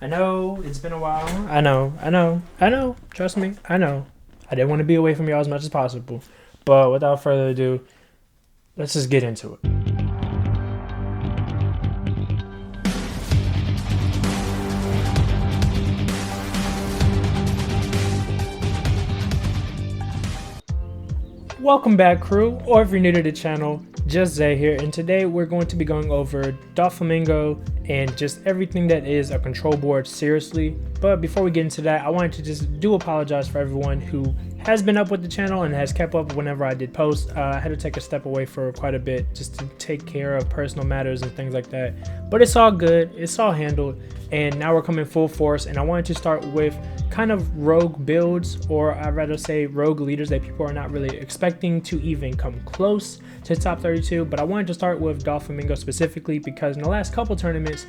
I know it's been a while. I know. Trust me, I know. I didn't want to be away from y'all as much as possible. But without further ado, let's just get into it. Welcome back, crew, or if you're new to the channel, just Zay here, and today we're going to be going over Doflamingo and just everything that is a control board seriously. But before we get into that, I wanted to just apologize for everyone who has been up with the channel and has kept up whenever I did post. I had to take a step away for quite a bit just to take care of personal matters and things like that. But it's all good, it's all handled, and now we're coming full force, and I wanted to start with kind of rogue builds, or I'd rather say rogue leaders that people are not really expecting to even come close to top 32. But I wanted to start with Doflamingo specifically because in the last couple tournaments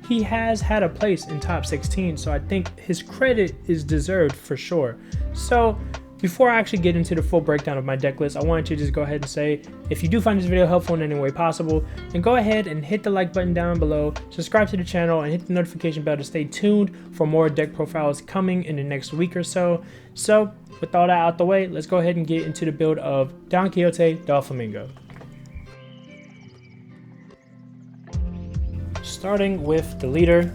he has had a place in top 16, so I think his credit is deserved for sure. So before I actually get into the full breakdown of my deck list, I wanted to just go ahead and say, if you do find this video helpful in any way possible, then go ahead and hit the like button down below, subscribe to the channel, and hit the notification bell to stay tuned for more deck profiles coming in the next week or so. So with all that out the way, let's go ahead and get into the build of Don Quixote Doflamingo. Starting with the leader,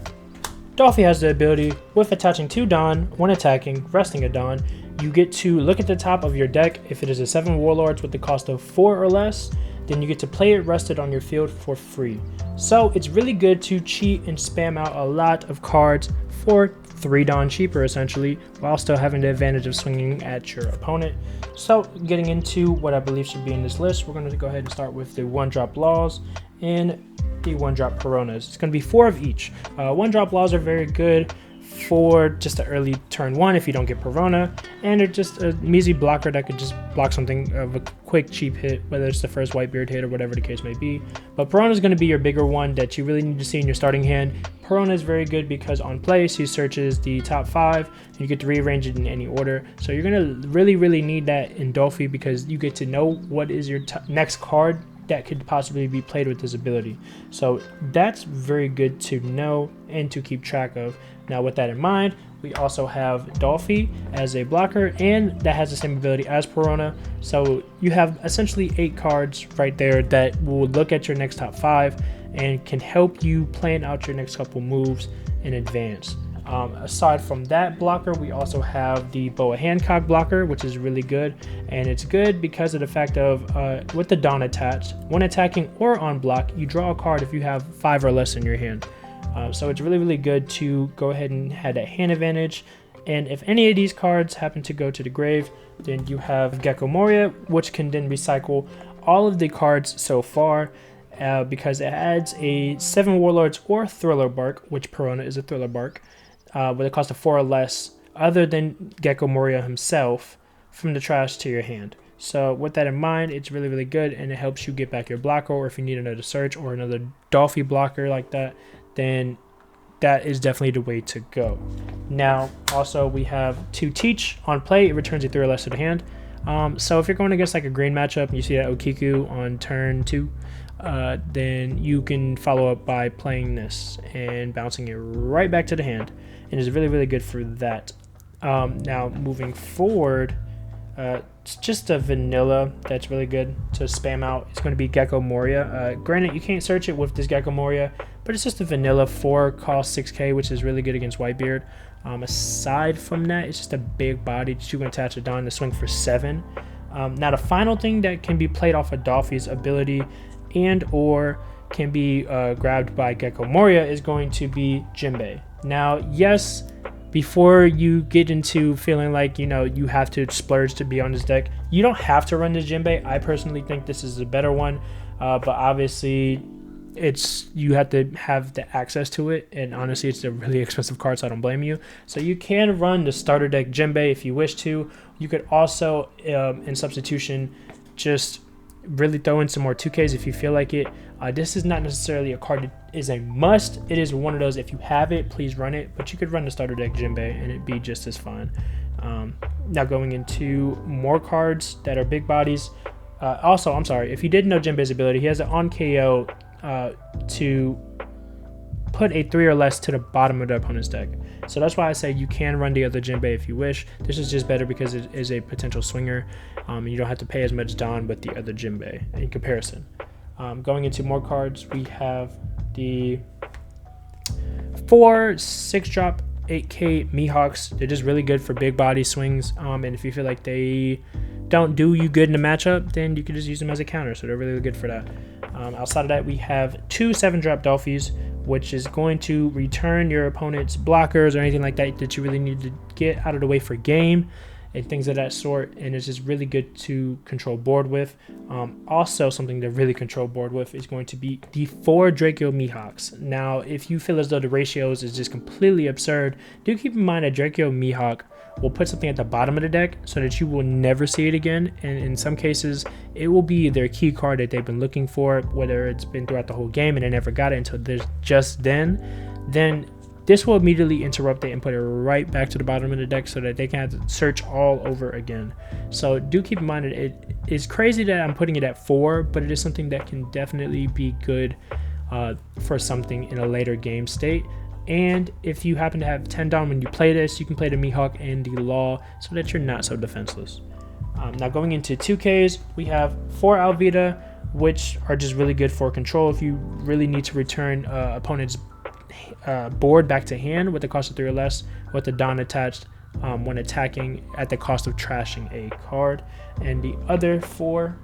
Dolphy has the ability, with attaching 2 Don, when attacking, resting a Don, you get to look at the top of your deck. If it is a 7 Warlords with the cost of 4 or less, then you get to play it rested on your field for free. So it's really good to cheat and spam out a lot of cards for 3 Don cheaper essentially, while still having the advantage of swinging at your opponent. So getting into what I believe should be in this list, we're going to go ahead and start with the 1-drop Laws and the 1-drop Peronas. It's going to be 4 of each. 1-drop Laws are very good for just an early turn 1 if you don't get Perona, and they're just a measly blocker that could just block something of a quick cheap hit, whether it's the first Whitebeard hit or whatever the case may be. But Perona is going to be your bigger one that you really need to see in your starting hand. Perona is very good because on place he searches the top 5 and you get to rearrange it in any order, so you're going to really need that in Dolphy because you get to know what is your next card that could possibly be played with this ability. So that's very good to know and to keep track of. Now with that in mind, we also have Dolphy as a blocker, and that has the same ability as Perona. So you have essentially 8 cards right there that will look at your next top 5 and can help you plan out your next couple moves in advance. Aside from that blocker, we also have the Boa Hancock blocker, which is really good, and it's good because of the fact of with the Don attached, when attacking or on block, you draw a card if you have 5 or less in your hand. So it's really good to go ahead and have that hand advantage. And if any of these cards happen to go to the grave, then you have Gecko Moria, which can then recycle all of the cards so far, because it adds a 7 Warlords or Thriller Bark, which Perona is a Thriller Bark, with a cost of 4 or less, other than Gecko Moria himself, from the trash to your hand. So with that in mind, it's really good, and it helps you get back your blocker, or if you need another search or another Dolphy blocker like that, then that is definitely the way to go. Now also we have 2 Teach on play. It returns a 3 or less to the hand. So if you're going against like a green matchup and you see that Okiku on turn 2, then you can follow up by playing this and bouncing it right back to the hand, and it's really good for that. Now moving forward, it's just a vanilla that's really good to spam out. It's going to be Gecko Moria. Granted, you can't search it with this Gecko Moria, but it's just a vanilla 4 cost 6k, which is really good against Whitebeard. Aside from that, it's just a big body that you can attach a Don to swing for 7. Now the final thing that can be played off of Dolphy's ability and or can be grabbed by Gecko Moria is going to be Jinbei. Now yes, before you get into feeling like you have to splurge to be on this deck, you don't have to run this Jinbei. I personally think this is a better one, but obviously you have to have the access to it, and honestly it's a really expensive card, so I don't blame you. So you can run the starter deck Jinbei if you wish to. You could also in substitution just really throw in some more 2Ks if you feel like it. This is not necessarily a card that is a must. It is one of those, if you have it, please run it, but you could run the starter deck Jinbei and it'd be just as fine. Now going into more cards that are big bodies. Also, I'm sorry, if you didn't know Jinbei's ability, he has an on KO to put a 3 or less to the bottom of the opponent's deck. So that's why I say you can run the other Jinbei if you wish. This is just better because it is a potential swinger. And you don't have to pay as much Don with the other Jinbei in comparison. Going into more cards, we have the 4 6-drop 8K Mihawks. They're just really good for big body swings. And if you feel like they don't do you good in the matchup, then you can just use them as a counter. So they're really good for that. Outside of that, we have 2 7-drop Dolphies, which is going to return your opponent's blockers or anything like that that you really need to get out of the way for game and things of that sort. And it's just really good to control board with. Also, something to really control board with is going to be the 4 Draco Mihawks. Now, if you feel as though the ratios is just completely absurd, do keep in mind that Draco Mihawk will put something at the bottom of the deck so that you will never see it again. And in some cases, it will be their key card that they've been looking for, whether it's been throughout the whole game and they never got it until just then this will immediately interrupt it and put it right back to the bottom of the deck so that they can have to search all over again. So do keep in mind that it is crazy that I'm putting it at 4, but it is something that can definitely be good for something in a later game state. And if you happen to have 10 down when you play this, you can play the Mihawk and the Law so that you're not so defenseless. Now going into 2Ks, we have 4 Alvida, which are just really good for control if you really need to return opponent's board back to hand with the cost of 3 or less with the Don attached when attacking at the cost of trashing a card. And the other 4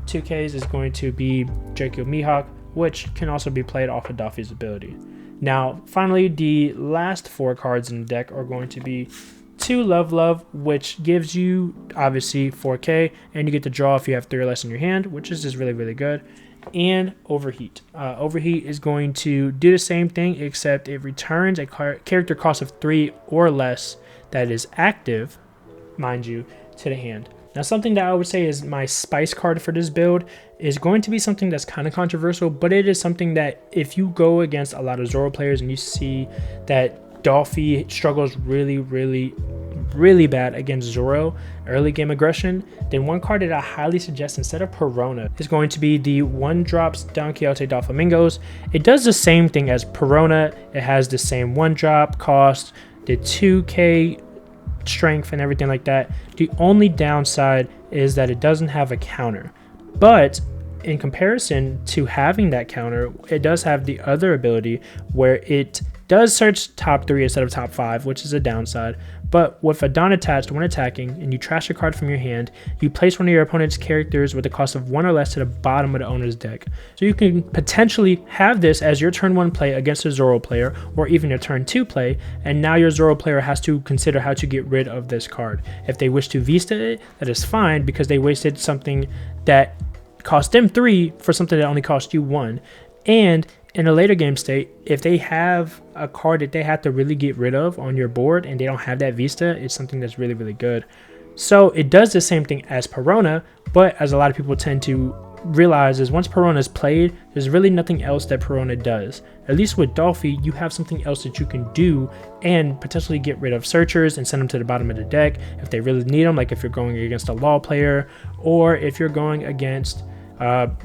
2Ks is going to be Draco Mihawk, which can also be played off of Doffy's ability. Now, finally, the last 4 cards in the deck are going to be 2 Love, which gives you, obviously, 4K, and you get to draw if you have 3 or less in your hand, which is just really, really good. And Overheat. Overheat is going to do the same thing, except it returns a character cost of 3 or less that is active, mind you, to the hand. Now, something that I would say is my spice card for this build is going to be something that's kind of controversial, but it is something that if you go against a lot of Zoro players and you see that Dolphy struggles really, really, really bad against Zoro early game aggression, then one card that I highly suggest instead of Perona is going to be the 1-drops Don Quixote Doflamingos. It does the same thing as Perona. It has the same 1-drop cost, the 2K strength and everything like that. The only downside is that it doesn't have a counter, but in comparison to having that counter, it does have the other ability where it does search top 3 instead of top 5, which is a downside. But with a Don attached, when attacking and you trash a card from your hand, you place one of your opponent's characters with the cost of 1 or less to the bottom of the owner's deck. So you can potentially have this as your turn 1 play against a Zoro player, or even your turn 2 play, and now your Zoro player has to consider how to get rid of this card. If they wish to Vista it, that is fine because they wasted something that cost them 3 for something that only cost you 1. And in a later game state, if they have a card that they have to really get rid of on your board and they don't have that Vista, it's something that's really, really good. So it does the same thing as Perona, but as a lot of people tend to realize is once Perona is played, there's really nothing else that Perona does. At least with Dolphy, you have something else that you can do and potentially get rid of searchers and send them to the bottom of the deck if they really need them, like if you're going against a Law player or if you're going against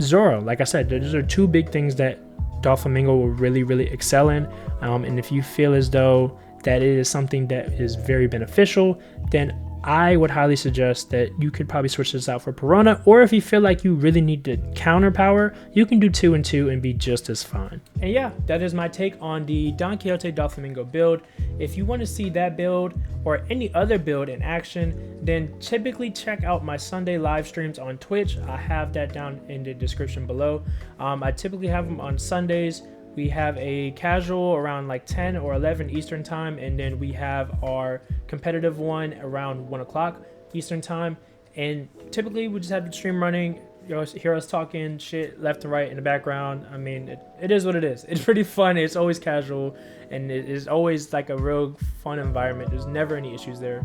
Zoro. Like I said, those are 2 big things that Doflamingo will really, really excel in. And if you feel as though that it is something that is very beneficial, then I would highly suggest that you could probably switch this out for Perona, or if you feel like you really need to counter power, you can do 2 and 2 and be just as fine. And yeah, that is my take on the Don Quixote Doflamingo build. If you want to see that build or any other build in action, then typically check out my Sunday live streams on Twitch. I have that down in the description below. I typically have them on Sundays. We have a casual around like 10 or 11 Eastern time, and then we have our competitive one around 1 o'clock Eastern time. And typically we just have the stream running. You hear us talking shit left and right in the background. I mean, it is what it is. It's pretty fun. It's always casual, and it is always like a real fun environment. There's never any issues there.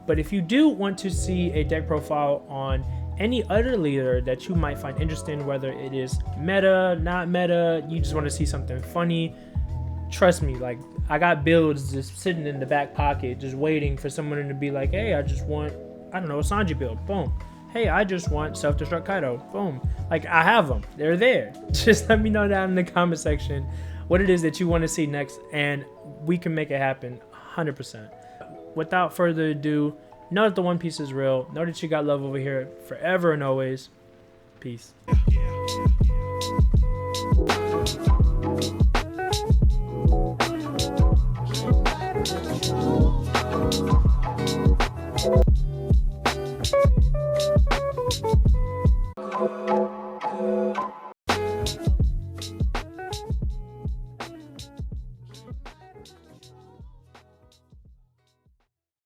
But if you do want to see a deck profile on any other leader that you might find interesting, whether it is meta, not meta, you just want to see something funny, trust me, like I got builds just sitting in the back pocket just waiting for someone to be like, hey, I just want, I don't know, a Sanji build, boom. Hey, I just want self-destruct Kaido, boom. Like I have them, they're there. Just let me know down in the comment section what it is that you want to see next, and we can make it happen 100%. Without further ado, know that the One Piece is real. Know that you got love over here forever and always. Peace.